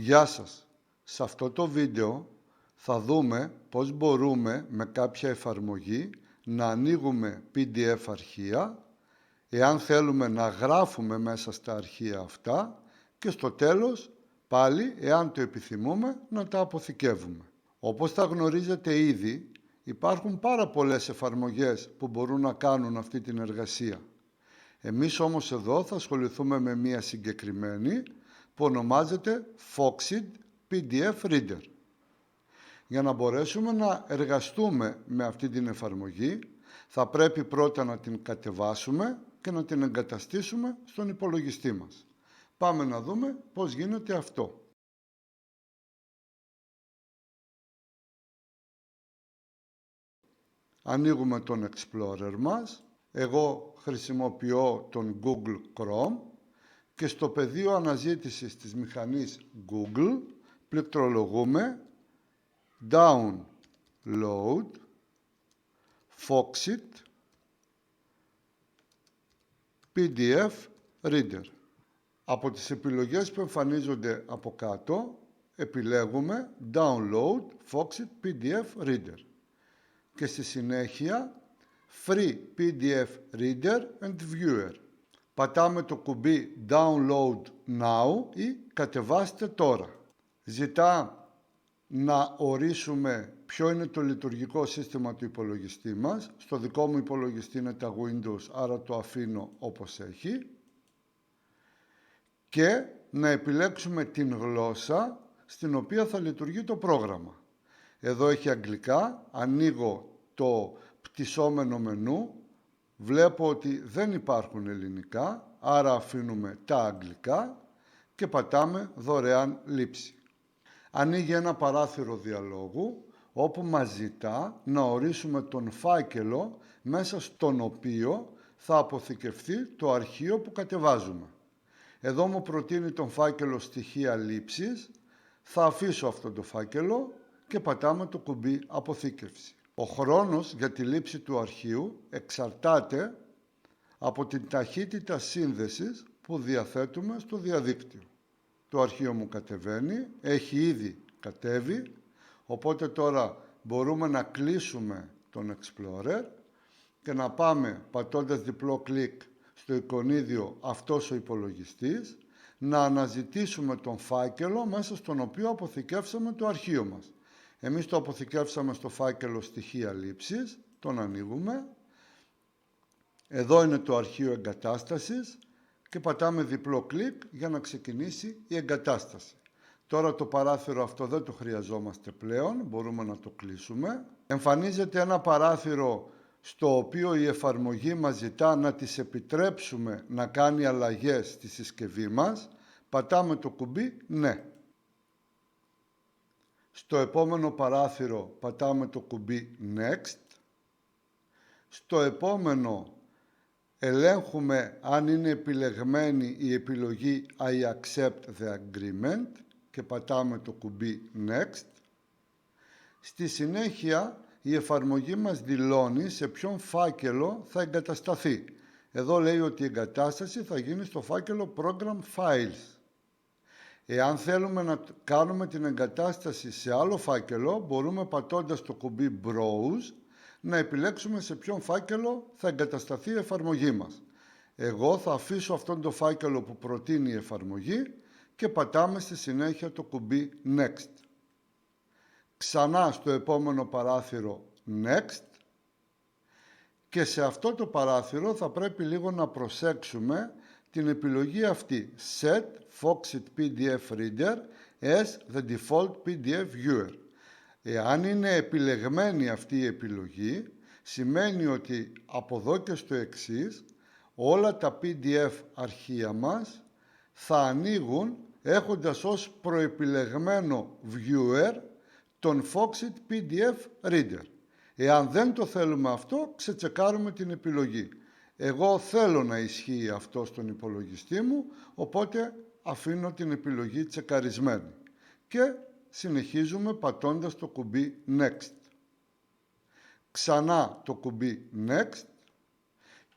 Γεια σας! Σε αυτό το βίντεο θα δούμε πώς μπορούμε με κάποια εφαρμογή να ανοίγουμε PDF αρχεία, εάν θέλουμε να γράφουμε μέσα στα αρχεία αυτά και στο τέλος πάλι, εάν το επιθυμούμε, να τα αποθηκεύουμε. Όπως θα γνωρίζετε ήδη, υπάρχουν πάρα πολλές εφαρμογές που μπορούν να κάνουν αυτή την εργασία. Εμείς όμως εδώ θα ασχοληθούμε με μία συγκεκριμένη που ονομάζεται Foxit PDF Reader. Για να μπορέσουμε να εργαστούμε με αυτή την εφαρμογή, θα πρέπει πρώτα να την κατεβάσουμε και να την εγκαταστήσουμε στον υπολογιστή μας. Πάμε να δούμε πώς γίνεται αυτό. Ανοίγουμε τον Explorer μας. Εγώ χρησιμοποιώ τον Google Chrome και στο πεδίο αναζήτησης της μηχανής Google πληκτρολογούμε Download Foxit PDF Reader. Από τις επιλογές που εμφανίζονται από κάτω επιλέγουμε Download Foxit PDF Reader και στη συνέχεια Free PDF Reader and Viewer. Πατάμε το κουμπί Download Now ή Κατεβάστε τώρα. Ζητά να ορίσουμε ποιο είναι το λειτουργικό σύστημα του υπολογιστή μας. Στο δικό μου υπολογιστή είναι τα Windows, άρα το αφήνω όπως έχει. Και να επιλέξουμε την γλώσσα στην οποία θα λειτουργεί το πρόγραμμα. Εδώ έχει αγγλικά, ανοίγω το πτυσσόμενο μενού. Βλέπω ότι δεν υπάρχουν ελληνικά, άρα αφήνουμε τα αγγλικά και πατάμε δωρεάν λήψη. Ανοίγει ένα παράθυρο διαλόγου, όπου μας ζητά να ορίσουμε τον φάκελο μέσα στον οποίο θα αποθηκευθεί το αρχείο που κατεβάζουμε. Εδώ μου προτείνει τον φάκελο στοιχεία λήψης, θα αφήσω αυτό το φάκελο και πατάμε το κουμπί αποθήκευση. Ο χρόνος για τη λήψη του αρχείου εξαρτάται από την ταχύτητα σύνδεσης που διαθέτουμε στο διαδίκτυο. Το αρχείο μου κατεβαίνει, έχει ήδη κατέβει, οπότε τώρα μπορούμε να κλείσουμε τον Explorer και να πάμε πατώντας διπλό κλικ στο εικονίδιο αυτός ο υπολογιστής, να αναζητήσουμε τον φάκελο μέσα στον οποίο αποθηκεύσαμε το αρχείο μας. Εμείς το αποθηκεύσαμε στο φάκελο στοιχεία λήψης, τον ανοίγουμε. Εδώ είναι το αρχείο εγκατάστασης και πατάμε διπλό κλικ για να ξεκινήσει η εγκατάσταση. Τώρα το παράθυρο αυτό δεν το χρειαζόμαστε πλέον, μπορούμε να το κλείσουμε. Εμφανίζεται ένα παράθυρο στο οποίο η εφαρμογή μας ζητά να της επιτρέψουμε να κάνει αλλαγές στη συσκευή μας. Πατάμε το κουμπί «Ναι». Στο επόμενο παράθυρο πατάμε το κουμπί Next. Στο επόμενο ελέγχουμε αν είναι επιλεγμένη η επιλογή I accept the agreement και πατάμε το κουμπί Next. Στη συνέχεια η εφαρμογή μας δηλώνει σε ποιον φάκελο θα εγκατασταθεί. Εδώ λέει ότι η εγκατάσταση θα γίνει στο φάκελο Program Files. Εάν θέλουμε να κάνουμε την εγκατάσταση σε άλλο φάκελο, μπορούμε πατώντας το κουμπί Browse να επιλέξουμε σε ποιον φάκελο θα εγκατασταθεί η εφαρμογή μας. Εγώ θα αφήσω αυτόν το φάκελο που προτείνει η εφαρμογή και πατάμε στη συνέχεια το κουμπί Next. Ξανά στο επόμενο παράθυρο Next και σε αυτό το παράθυρο θα πρέπει λίγο να προσέξουμε την επιλογή αυτή Set Foxit PDF Reader as the default PDF viewer. Εάν είναι επιλεγμένη αυτή η επιλογή, σημαίνει ότι από εδώ και στο εξής, όλα τα PDF αρχεία μας θα ανοίγουν έχοντας ως προεπιλεγμένο viewer τον Foxit PDF Reader. Εάν δεν το θέλουμε αυτό, ξετσεκάρουμε την επιλογή. Εγώ θέλω να ισχύει αυτό στον υπολογιστή μου, οπότε αφήνω την επιλογή τσεκαρισμένη. Και συνεχίζουμε πατώντας το κουμπί Next. Ξανά το κουμπί Next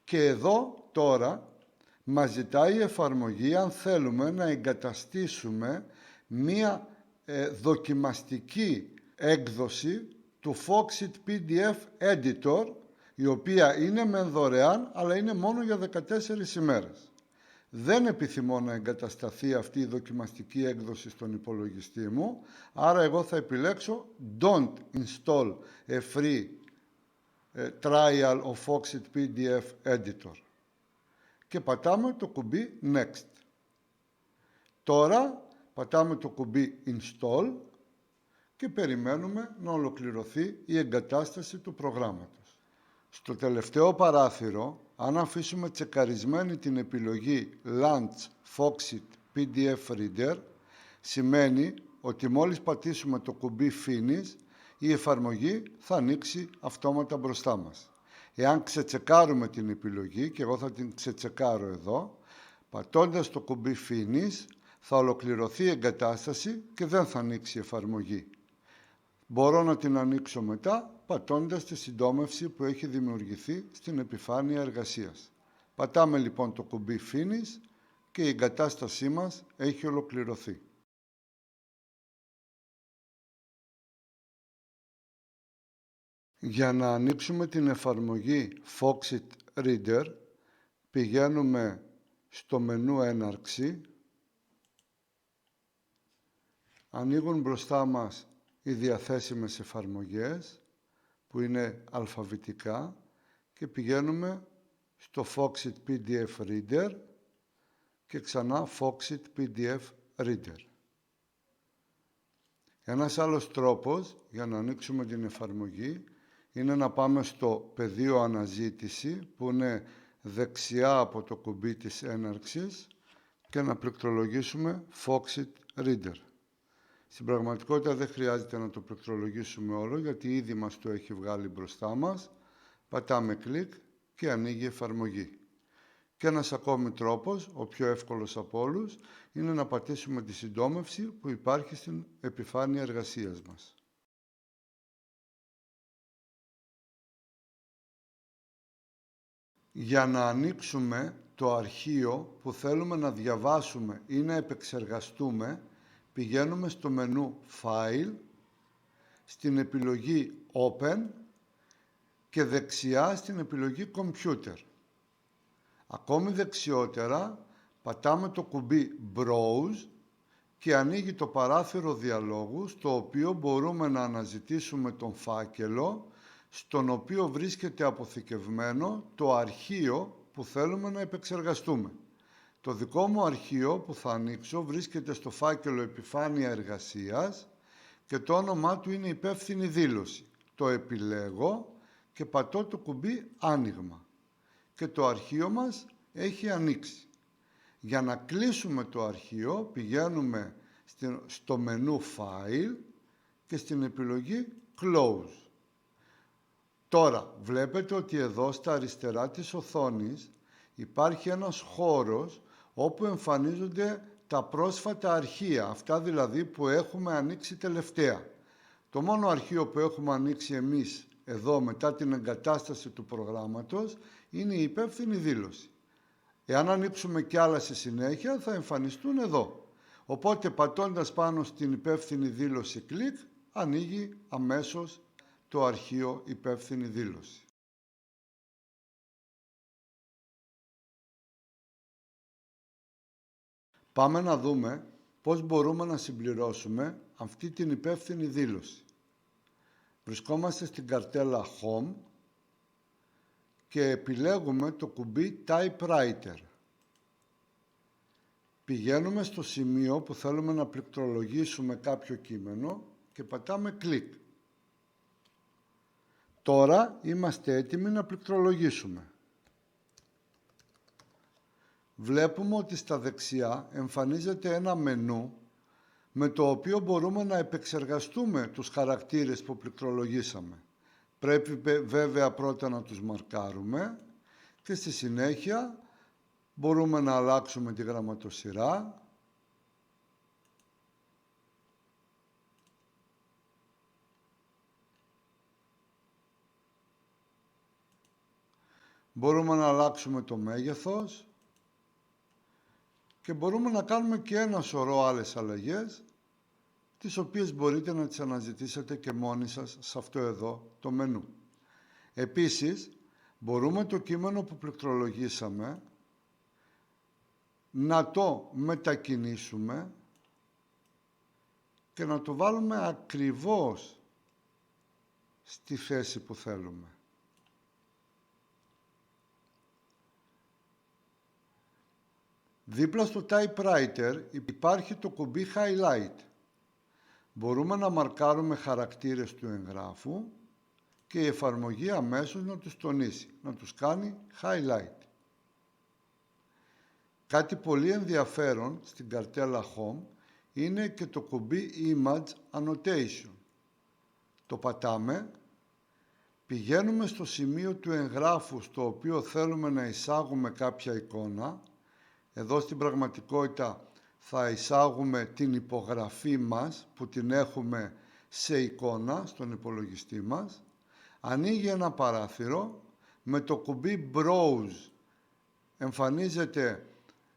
και εδώ τώρα μας ζητάει η εφαρμογή αν θέλουμε να εγκαταστήσουμε μία δοκιμαστική έκδοση του Foxit PDF Editor, η οποία είναι μεν δωρεάν, αλλά είναι μόνο για 14 ημέρες. Δεν επιθυμώ να εγκατασταθεί αυτή η δοκιμαστική έκδοση στον υπολογιστή μου, άρα εγώ θα επιλέξω Don't install a free trial of Foxit PDF Editor. Και πατάμε το κουμπί Next. Τώρα πατάμε το κουμπί Install και περιμένουμε να ολοκληρωθεί η εγκατάσταση του προγράμματος. Στο τελευταίο παράθυρο, αν αφήσουμε τσεκαρισμένη την επιλογή Launch Foxit PDF Reader, σημαίνει ότι μόλις πατήσουμε το κουμπί Finish, η εφαρμογή θα ανοίξει αυτόματα μπροστά μας. Εάν ξετσεκάρουμε την επιλογή, και εγώ θα την ξετσεκάρω εδώ, πατώντας το κουμπί Finish, θα ολοκληρωθεί η εγκατάσταση και δεν θα ανοίξει η εφαρμογή. Μπορώ να την ανοίξω μετά, πατώντας τη συντόμευση που έχει δημιουργηθεί στην επιφάνεια εργασίας. Πατάμε λοιπόν το κουμπί Finish και η εγκατάστασή μας έχει ολοκληρωθεί. Για να ανοίξουμε την εφαρμογή Foxit Reader, πηγαίνουμε στο μενού έναρξη, ανοίγουν μπροστά μας οι διαθέσιμες εφαρμογές που είναι αλφαβητικά και πηγαίνουμε στο Foxit PDF Reader και ξανά Foxit PDF Reader. Ένας άλλος τρόπος για να ανοίξουμε την εφαρμογή είναι να πάμε στο πεδίο αναζήτηση που είναι δεξιά από το κουμπί της έναρξης και να πληκτρολογήσουμε Foxit Reader. Στην πραγματικότητα δεν χρειάζεται να το πληκτρολογήσουμε όλο, γιατί ήδη μας το έχει βγάλει μπροστά μας. Πατάμε κλικ και ανοίγει η εφαρμογή. Και ένας ακόμη τρόπος, ο πιο εύκολος από όλους, είναι να πατήσουμε τη συντόμευση που υπάρχει στην επιφάνεια εργασίας μας. Για να ανοίξουμε το αρχείο που θέλουμε να διαβάσουμε ή να επεξεργαστούμε, πηγαίνουμε στο μενού File, στην επιλογή Open και δεξιά στην επιλογή Computer. Ακόμη δεξιότερα πατάμε το κουμπί Browse και ανοίγει το παράθυρο διαλόγου, στο οποίο μπορούμε να αναζητήσουμε τον φάκελο στον οποίο βρίσκεται αποθηκευμένο το αρχείο που θέλουμε να επεξεργαστούμε. Το δικό μου αρχείο που θα ανοίξω βρίσκεται στο φάκελο επιφάνεια εργασίας και το όνομά του είναι υπεύθυνη δήλωση. Το επιλέγω και πατώ το κουμπί άνοιγμα και το αρχείο μας έχει ανοίξει. Για να κλείσουμε το αρχείο πηγαίνουμε στο μενού File και στην επιλογή Close. Τώρα βλέπετε ότι εδώ στα αριστερά της οθόνης υπάρχει ένας χώρος όπου εμφανίζονται τα πρόσφατα αρχεία, αυτά δηλαδή που έχουμε ανοίξει τελευταία. Το μόνο αρχείο που έχουμε ανοίξει εμείς εδώ μετά την εγκατάσταση του προγράμματος είναι η υπεύθυνη δήλωση. Εάν ανοίξουμε κι άλλα στη συνέχεια θα εμφανιστούν εδώ. Οπότε πατώντας πάνω στην υπεύθυνη δήλωση κλικ, ανοίγει αμέσως το αρχείο υπεύθυνη δήλωση. Πάμε να δούμε πώς μπορούμε να συμπληρώσουμε αυτή την υπεύθυνη δήλωση. Βρισκόμαστε στην καρτέλα Home και επιλέγουμε το κουμπί Typewriter. Πηγαίνουμε στο σημείο που θέλουμε να πληκτρολογήσουμε κάποιο κείμενο και πατάμε κλικ. Τώρα είμαστε έτοιμοι να πληκτρολογήσουμε. Βλέπουμε ότι στα δεξιά εμφανίζεται ένα μενού με το οποίο μπορούμε να επεξεργαστούμε τους χαρακτήρες που πληκτρολογήσαμε. Πρέπει βέβαια πρώτα να τους μαρκάρουμε και στη συνέχεια μπορούμε να αλλάξουμε τη γραμματοσυρά. Μπορούμε να αλλάξουμε το μέγεθος και μπορούμε να κάνουμε και ένα σωρό άλλες αλλαγές τις οποίες μπορείτε να τις αναζητήσετε και μόνοι σας σε αυτό εδώ το μενού. Επίσης, μπορούμε το κείμενο που πληκτρολογήσαμε να το μετακινήσουμε και να το βάλουμε ακριβώς στη θέση που θέλουμε. Δίπλα στο typewriter υπάρχει το κουμπί highlight. Μπορούμε να μαρκάρουμε χαρακτήρες του εγγράφου και η εφαρμογή αμέσως να τους τονίσει, να τους κάνει highlight. Κάτι πολύ ενδιαφέρον στην καρτέλα Home είναι και το κουμπί Image Annotation. Το πατάμε, πηγαίνουμε στο σημείο του εγγράφου στο οποίο θέλουμε να εισάγουμε κάποια εικόνα. Εδώ στην πραγματικότητα θα εισάγουμε την υπογραφή μας που την έχουμε σε εικόνα στον υπολογιστή μας. Ανοίγει ένα παράθυρο, με το κουμπί Browse εμφανίζεται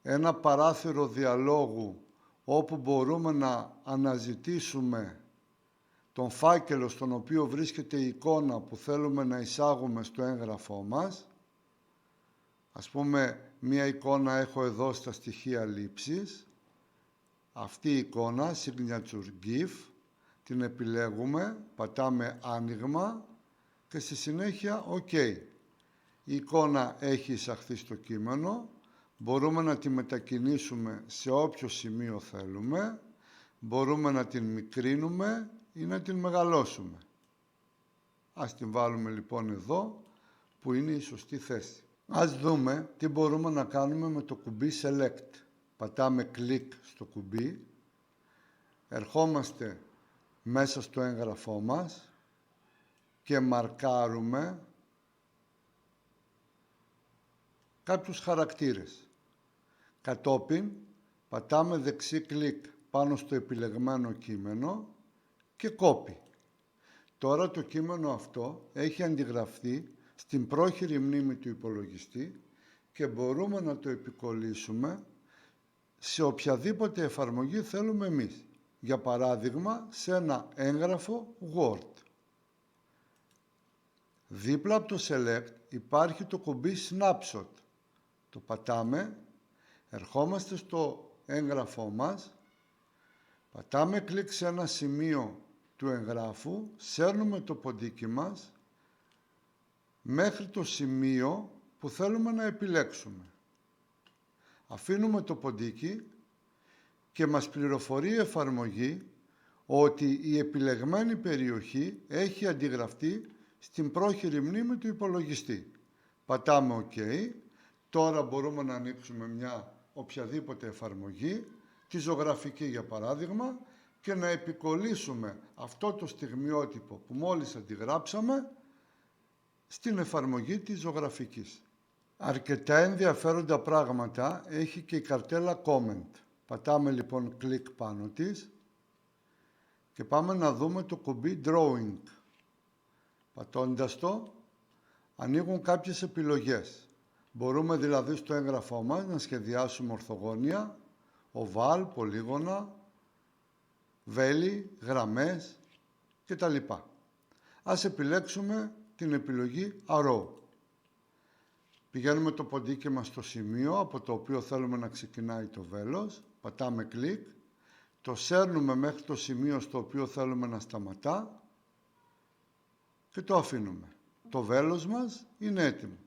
ένα παράθυρο διαλόγου όπου μπορούμε να αναζητήσουμε τον φάκελο στον οποίο βρίσκεται η εικόνα που θέλουμε να εισάγουμε στο έγγραφό μας. Ας πούμε, μία εικόνα έχω εδώ στα στοιχεία λήψης. Αυτή η εικόνα, Signature GIF, την επιλέγουμε, πατάμε άνοιγμα και στη συνέχεια OK. Η εικόνα έχει εισαχθεί στο κείμενο, μπορούμε να τη μετακινήσουμε σε όποιο σημείο θέλουμε, μπορούμε να την μικρύνουμε ή να την μεγαλώσουμε. Ας την βάλουμε λοιπόν εδώ, που είναι η σωστή θέση. Ας δούμε τι μπορούμε να κάνουμε με το κουμπί Select. Πατάμε κλικ στο κουμπί, ερχόμαστε μέσα στο έγγραφό μας και μαρκάρουμε κάποιους χαρακτήρες. Κατόπιν πατάμε δεξί κλικ πάνω στο επιλεγμένο κείμενο και copy. Τώρα το κείμενο αυτό έχει αντιγραφεί στην πρόχειρη μνήμη του υπολογιστή και μπορούμε να το επικολλήσουμε σε οποιαδήποτε εφαρμογή θέλουμε εμείς. Για παράδειγμα, σε ένα έγγραφο Word. Δίπλα από το Select υπάρχει το κουμπί Snapshot. Το πατάμε, ερχόμαστε στο έγγραφό μας, πατάμε κλικ σε ένα σημείο του εγγράφου, σέρνουμε το ποντίκι μας μέχρι το σημείο που θέλουμε να επιλέξουμε. Αφήνουμε το ποντίκι και μας πληροφορεί η εφαρμογή ότι η επιλεγμένη περιοχή έχει αντιγραφτεί στην πρόχειρη μνήμη του υπολογιστή. Πατάμε OK. Τώρα μπορούμε να ανοίξουμε μια οποιαδήποτε εφαρμογή, τη ζωγραφική για παράδειγμα, και να επικολλήσουμε αυτό το στιγμιότυπο που μόλις αντιγράψαμε στην εφαρμογή της ζωγραφικής. Αρκετά ενδιαφέροντα πράγματα έχει και η καρτέλα Comment. Πατάμε λοιπόν κλικ πάνω της και πάμε να δούμε το κουμπί Drawing. Πατώντας το, ανοίγουν κάποιες επιλογές. Μπορούμε δηλαδή στο έγγραφό μας να σχεδιάσουμε ορθογώνια, οβάλ, πολύγωνα, βέλη, γραμμές κτλ. Ας επιλέξουμε την επιλογή Arrow. Πηγαίνουμε το ποντίκι μας στο σημείο από το οποίο θέλουμε να ξεκινάει το βέλος, πατάμε κλικ, το σέρνουμε μέχρι το σημείο στο οποίο θέλουμε να σταματά και το αφήνουμε. Το βέλος μας είναι έτοιμο.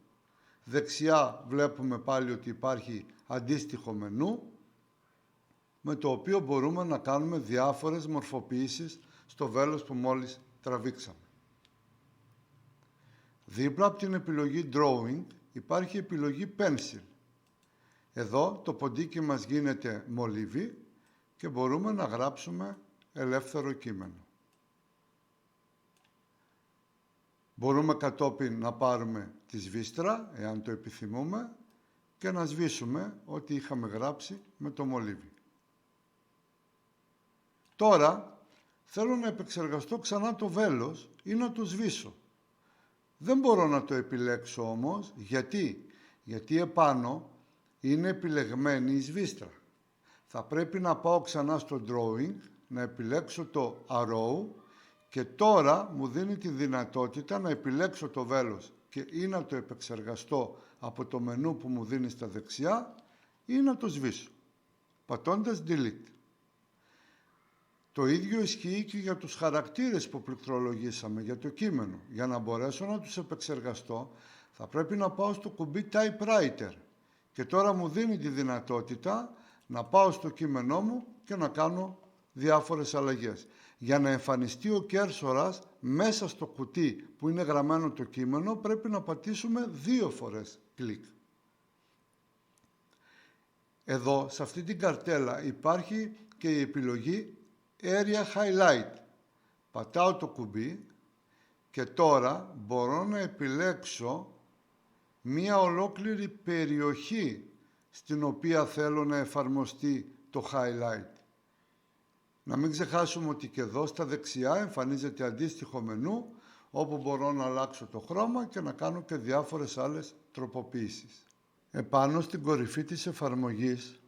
Δεξιά βλέπουμε πάλι ότι υπάρχει αντίστοιχο μενού με το οποίο μπορούμε να κάνουμε διάφορες μορφοποιήσεις στο βέλος που μόλις τραβήξαμε. Δίπλα από την επιλογή Drawing υπάρχει η επιλογή Pencil. Εδώ το ποντίκι μας γίνεται μολύβι και μπορούμε να γράψουμε ελεύθερο κείμενο. Μπορούμε κατόπιν να πάρουμε τη σβίστρα, εάν το επιθυμούμε, και να σβήσουμε ό,τι είχαμε γράψει με το μολύβι. Τώρα θέλω να επεξεργαστώ ξανά το βέλος ή να το σβήσω. Δεν μπορώ να το επιλέξω όμως, γιατί επάνω είναι επιλεγμένη η σβίστρα. Θα πρέπει να πάω ξανά στο Drawing, να επιλέξω το arrow και τώρα μου δίνει τη δυνατότητα να επιλέξω το βέλος και ή να το επεξεργαστώ από το μενού που μου δίνει στα δεξιά ή να το σβήσω, πατώντας delete. Το ίδιο ισχύει και για τους χαρακτήρες που πληκτρολογήσαμε για το κείμενο. Για να μπορέσω να τους επεξεργαστώ, θα πρέπει να πάω στο κουμπί Typewriter. Και τώρα μου δίνει τη δυνατότητα να πάω στο κείμενό μου και να κάνω διάφορες αλλαγές. Για να εμφανιστεί ο κέρσορας μέσα στο κουτί που είναι γραμμένο το κείμενο, πρέπει να πατήσουμε 2 φορές κλικ. Εδώ, σε αυτή την καρτέλα, υπάρχει και η επιλογή Area Highlight. Πατάω το κουμπί και τώρα μπορώ να επιλέξω μία ολόκληρη περιοχή στην οποία θέλω να εφαρμοστεί το highlight. Να μην ξεχάσουμε ότι και εδώ στα δεξιά εμφανίζεται αντίστοιχο μενού όπου μπορώ να αλλάξω το χρώμα και να κάνω και διάφορες άλλες τροποποιήσεις. Επάνω στην κορυφή της εφαρμογής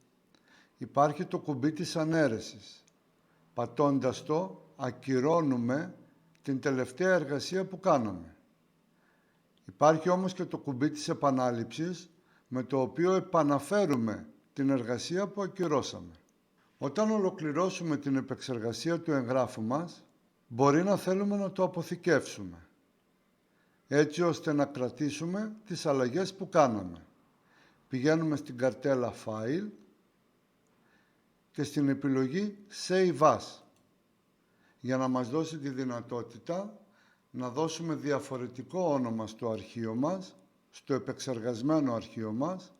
υπάρχει το κουμπί της ανέρεσης. Πατώντας το, ακυρώνουμε την τελευταία εργασία που κάναμε. Υπάρχει όμως και το κουμπί της επανάληψης, με το οποίο επαναφέρουμε την εργασία που ακυρώσαμε. Όταν ολοκληρώσουμε την επεξεργασία του εγγράφου μας, μπορεί να θέλουμε να το αποθηκεύσουμε, έτσι ώστε να κρατήσουμε τις αλλαγές που κάναμε. Πηγαίνουμε στην καρτέλα File και στην επιλογή Save As, για να μας δώσει τη δυνατότητα να δώσουμε διαφορετικό όνομα στο αρχείο μας, στο επεξεργασμένο αρχείο μας,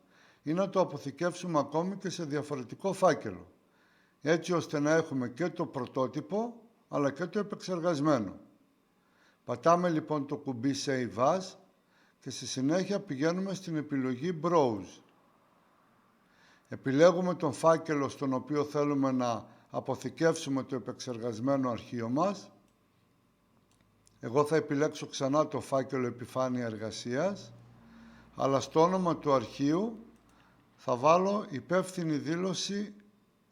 ή να το αποθηκεύσουμε ακόμη και σε διαφορετικό φάκελο, έτσι ώστε να έχουμε και το πρωτότυπο, αλλά και το επεξεργασμένο. Πατάμε λοιπόν το κουμπί Save As και στη συνέχεια πηγαίνουμε στην επιλογή Browse. Επιλέγουμε τον φάκελο στον οποίο θέλουμε να αποθηκεύσουμε το επεξεργασμένο αρχείο μας. Εγώ θα επιλέξω ξανά το φάκελο επιφάνεια εργασίας, αλλά στο όνομα του αρχείου θα βάλω υπεύθυνη δήλωση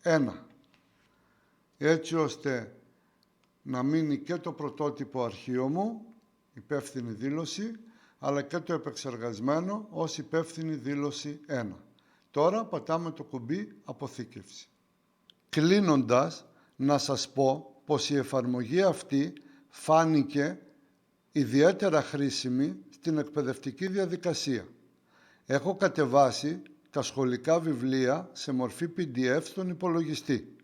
1, έτσι ώστε να μείνει και το πρωτότυπο αρχείο μου, υπεύθυνη δήλωση, αλλά και το επεξεργασμένο ως υπεύθυνη δήλωση 1. Τώρα πατάμε το κουμπί αποθήκευση. Κλείνοντας, να σας πω πως η εφαρμογή αυτή φάνηκε ιδιαίτερα χρήσιμη στην εκπαιδευτική διαδικασία. Έχω κατεβάσει τα σχολικά βιβλία σε μορφή PDF στον υπολογιστή.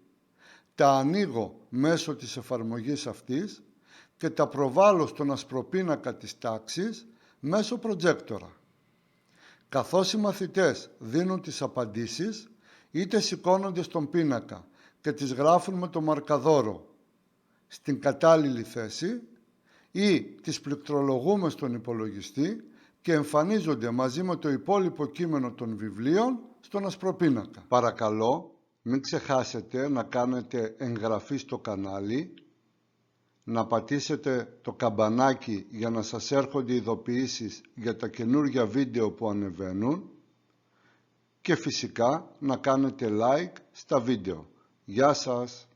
Τα ανοίγω μέσω της εφαρμογής αυτής και τα προβάλλω στον ασπροπίνακα της τάξης μέσω προτζέκτορα. Καθώς οι μαθητές δίνουν τις απαντήσεις, είτε σηκώνονται στον πίνακα και τις γράφουν με το μαρκαδόρο στην κατάλληλη θέση, ή τις πληκτρολογούμε στον υπολογιστή και εμφανίζονται μαζί με το υπόλοιπο κείμενο των βιβλίων στον ασπροπίνακα. Παρακαλώ, μην ξεχάσετε να κάνετε εγγραφή στο κανάλι, να πατήσετε το καμπανάκι για να σας έρχονται ειδοποιήσεις για τα καινούργια βίντεο που ανεβαίνουν και φυσικά να κάνετε like στα βίντεο. Γεια σας!